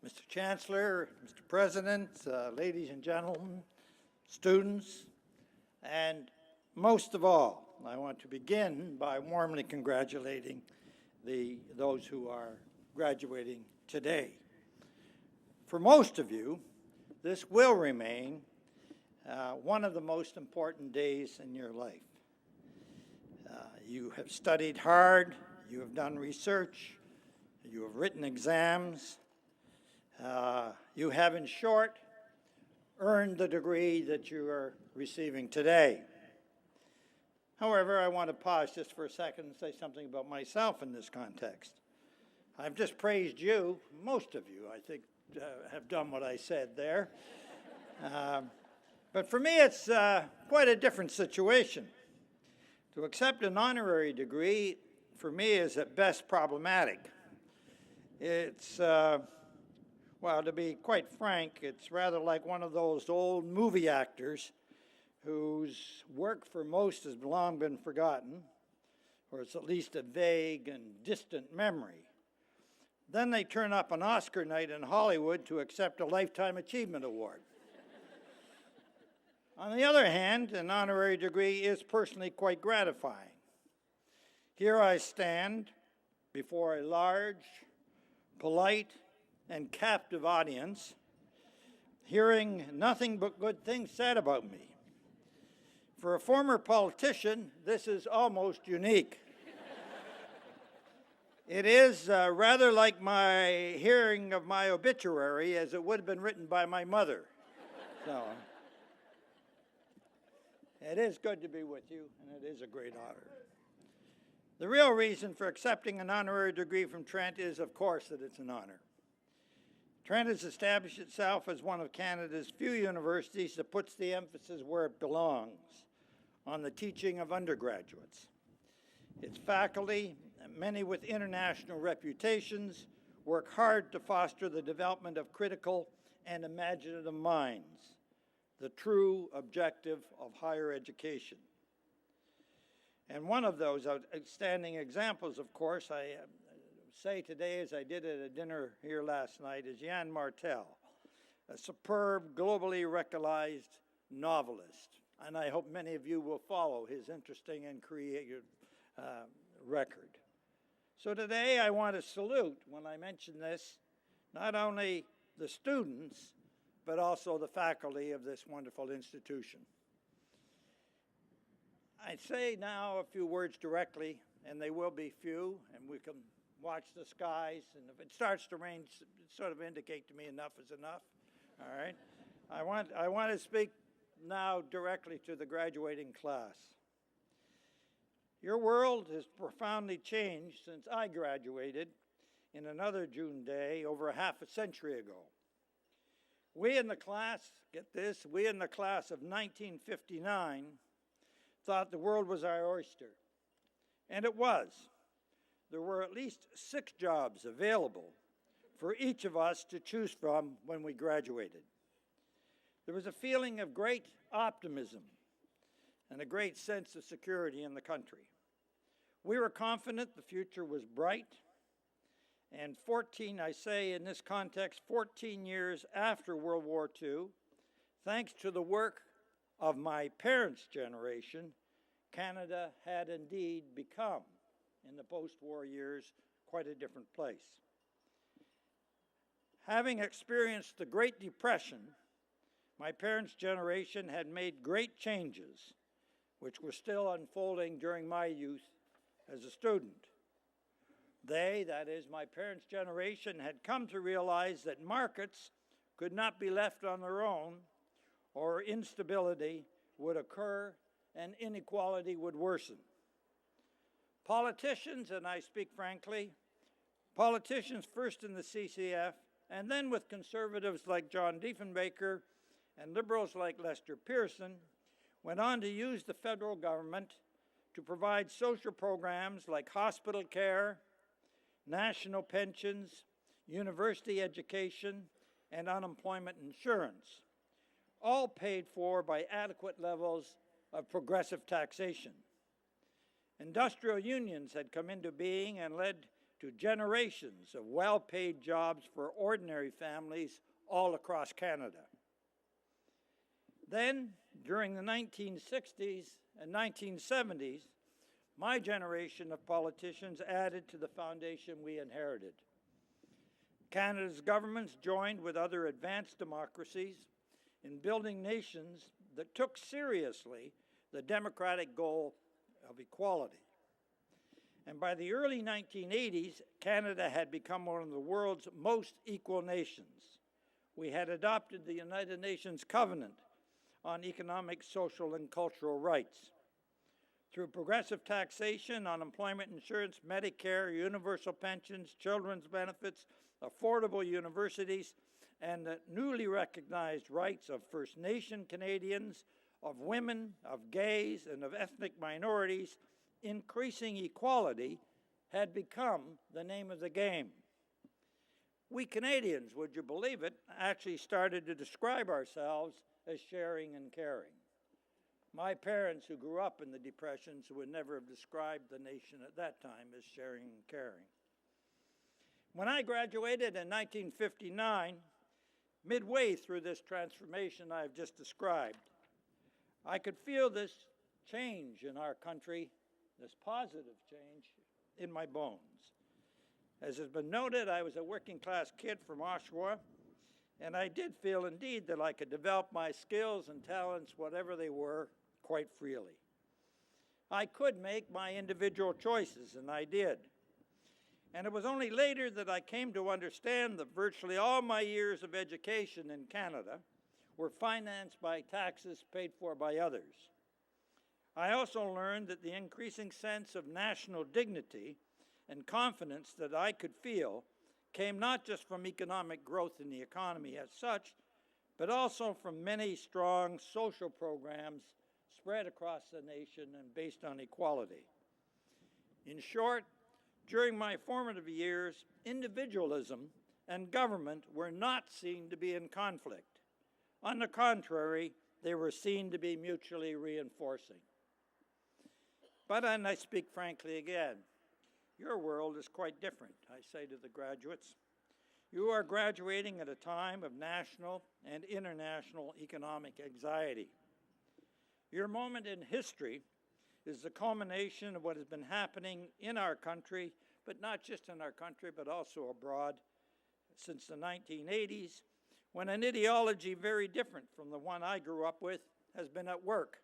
Mr. Chancellor, Mr. President, ladies and gentlemen, students, and most of all, I want to begin by warmly congratulating those who are graduating today. For most of you, this will remain one of the most important days in your life. You have studied hard, you have done research, you have written exams, you have, in short, earned the degree that you are receiving today. However, I want to pause just for a second and say something about myself in this context. I've just praised you. Most of you, I think, have done what I said there. But for me, it's quite a different situation. To accept an honorary degree, for me, is at best problematic. It's, well, to be quite frank, it's rather like one of those old movie actors whose work for most has long been forgotten, or it's at least a vague and distant memory. Then they turn up on Oscar night in Hollywood to accept a Lifetime Achievement Award. On the other hand, an honorary degree is personally quite gratifying. Here I stand before a large, polite, and captive audience, hearing nothing but good things said about me. For a former politician, this is almost unique. It is rather like my hearing of my obituary as it would have been written by my mother. So, it is good to be with you, and it is a great honor. The real reason for accepting an honorary degree from Trent is, of course, that it's an honor. Trent has established itself as one of Canada's few universities that puts the emphasis where it belongs, on the teaching of undergraduates. Its faculty, many with international reputations, work hard to foster the development of critical and imaginative minds, the true objective of higher education. And one of those outstanding examples, of course, I say today, as I did at a dinner here last night, is Jan Martel, a superb, globally recognized novelist. And I hope many of you will follow his interesting and creative record. So today I want to salute, when I mention this, not only the students, but also the faculty of this wonderful institution. I say now a few words directly, and they will be few, and we can watch the skies, and if it starts to rain, sort of indicate to me enough is enough, all right? I want to speak now directly to the graduating class. Your world has profoundly changed since I graduated in another June day over half a century ago. We in the class, get this, we in the class of 1959 thought the world was our oyster, and it was. There were at least 6 jobs available for each of us to choose from when we graduated. There was a feeling of great optimism and a great sense of security in the country. We were confident the future was bright, and 14, I say in this context, 14 years after World War II, thanks to the work of my parents' generation, Canada had indeed become, in the post-war years, quite a different place. Having experienced the Great Depression, my parents' generation had made great changes, which were still unfolding during my youth as a student. They, that is, my parents' generation, had come to realize that markets could not be left on their own, or instability would occur and inequality would worsen. Politicians, and I speak frankly, politicians first in the CCF, and then with conservatives like John Diefenbaker and liberals like Lester Pearson, went on to use the federal government to provide social programs like hospital care, national pensions, university education, and unemployment insurance, all paid for by adequate levels of progressive taxation. Industrial unions had come into being and led to generations of well-paid jobs for ordinary families all across Canada. Then, during the 1960s and 1970s, my generation of politicians added to the foundation we inherited. Canada's governments joined with other advanced democracies in building nations that took seriously the democratic goal of equality. And by the early 1980s, Canada had become one of the world's most equal nations. We had adopted the United Nations Covenant on Economic, Social, and Cultural Rights. Through progressive taxation, unemployment insurance, Medicare, universal pensions, children's benefits, affordable universities, and the newly recognized rights of First Nation Canadians, of women, of gays, and of ethnic minorities, increasing equality had become the name of the game. We Canadians, would you believe it, actually started to describe ourselves as sharing and caring. My parents, who grew up in the Depressions, would never have described the nation at that time as sharing and caring. When I graduated in 1959, midway through this transformation I've just described, I could feel this change in our country, this positive change, in my bones. As has been noted, I was a working-class kid from Oshawa, and I did feel indeed that I could develop my skills and talents, whatever they were, quite freely. I could make my individual choices, and I did. And it was only later that I came to understand that virtually all my years of education in Canada were financed by taxes paid for by others. I also learned that the increasing sense of national dignity and confidence that I could feel came not just from economic growth in the economy as such, but also from many strong social programs spread across the nation and based on equality. In short, during my formative years, individualism and government were not seen to be in conflict. On the contrary, they were seen to be mutually reinforcing. But, and I speak frankly again, your world is quite different, I say to the graduates. You are graduating at a time of national and international economic anxiety. Your moment in history is the culmination of what has been happening in our country, but not just in our country, but also abroad, since the 1980s, when an ideology very different from the one I grew up with has been at work.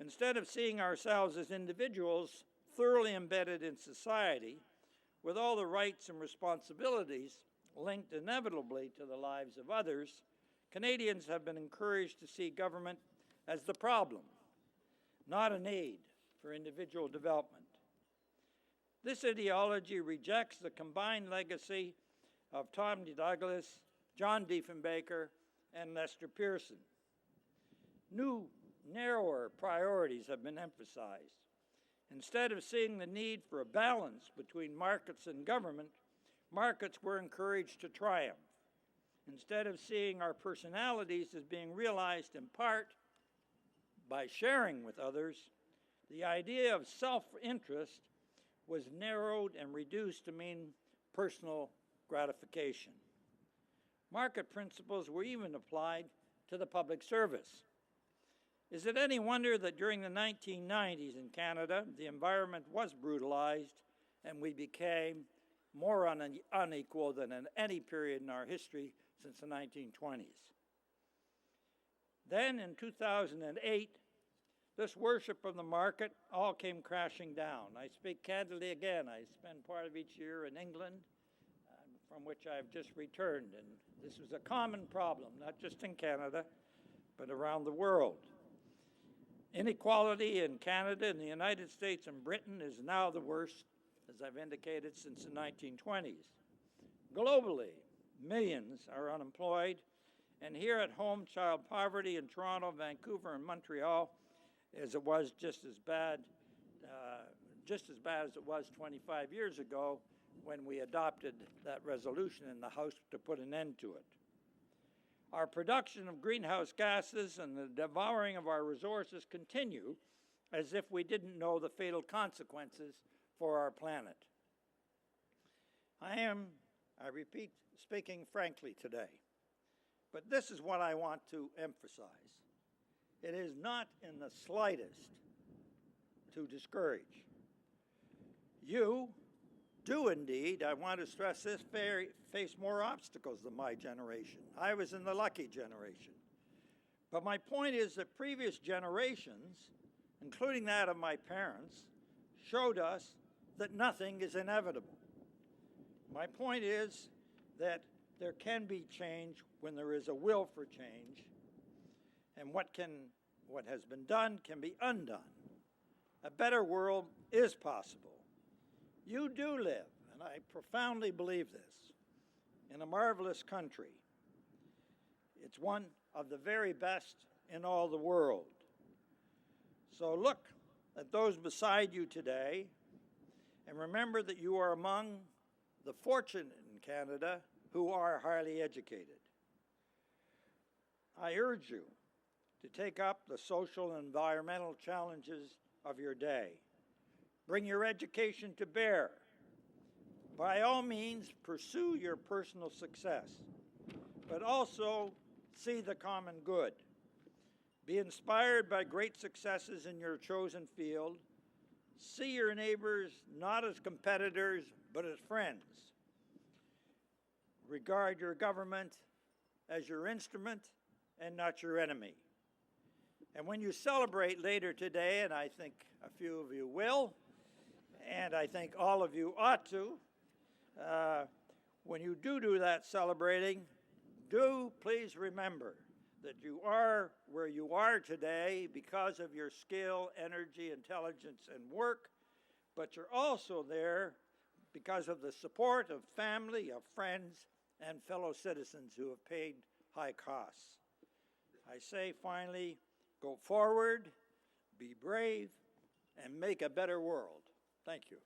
Instead of seeing ourselves as individuals thoroughly embedded in society, with all the rights and responsibilities linked inevitably to the lives of others, Canadians have been encouraged to see government as the problem, not an aid for individual development. This ideology rejects the combined legacy of Tom Douglas, John Diefenbaker, and Lester Pearson. New, narrower priorities have been emphasized. Instead of seeing the need for a balance between markets and government, markets were encouraged to triumph. Instead of seeing our personalities as being realized in part by sharing with others, the idea of self-interest was narrowed and reduced to mean personal gratification. Market principles were even applied to the public service. Is it any wonder that during the 1990s in Canada, the environment was brutalized and we became more unequal than in any period in our history since the 1920s? Then in 2008, this worship of the market all came crashing down. I speak candidly again. I spend part of each year in England, from which I've just returned. And this was a common problem, not just in Canada, but around the world. Inequality in Canada, in the United States, and Britain is now the worst, as I've indicated, since the 1920s. Globally, millions are unemployed, and here at home, child poverty in Toronto, Vancouver, and Montreal as it was just as bad as it was 25 years ago when we adopted that resolution in the House to put an end to it. Our production of greenhouse gases and the devouring of our resources continue as if we didn't know the fatal consequences for our planet. I repeat, speaking frankly today. But this is what I want to emphasize. It is not in the slightest to discourage. You do indeed, I want to stress this, face more obstacles than my generation. I was in the lucky generation. But my point is that previous generations, including that of my parents, showed us that nothing is inevitable. My point is that there can be change when there is a will for change, and what has been done can be undone. A better world is possible. You do live, and I profoundly believe this, in a marvelous country. It's one of the very best in all the world. So look at those beside you today, and remember that you are among the fortunate in Canada who are highly educated. I urge you to take up the social and environmental challenges of your day. Bring your education to bear. By all means, pursue your personal success, but also see the common good. Be inspired by great successes in your chosen field. See your neighbors not as competitors, but as friends. Regard your government as your instrument and not your enemy. And when you celebrate later today, and I think a few of you will, and I think all of you ought to, when you do that celebrating, do please remember that you are where you are today because of your skill, energy, intelligence, and work, but you're also there because of the support of family, of friends, and fellow citizens who have paid high costs. I say finally, go forward, be brave, and make a better world. Thank you.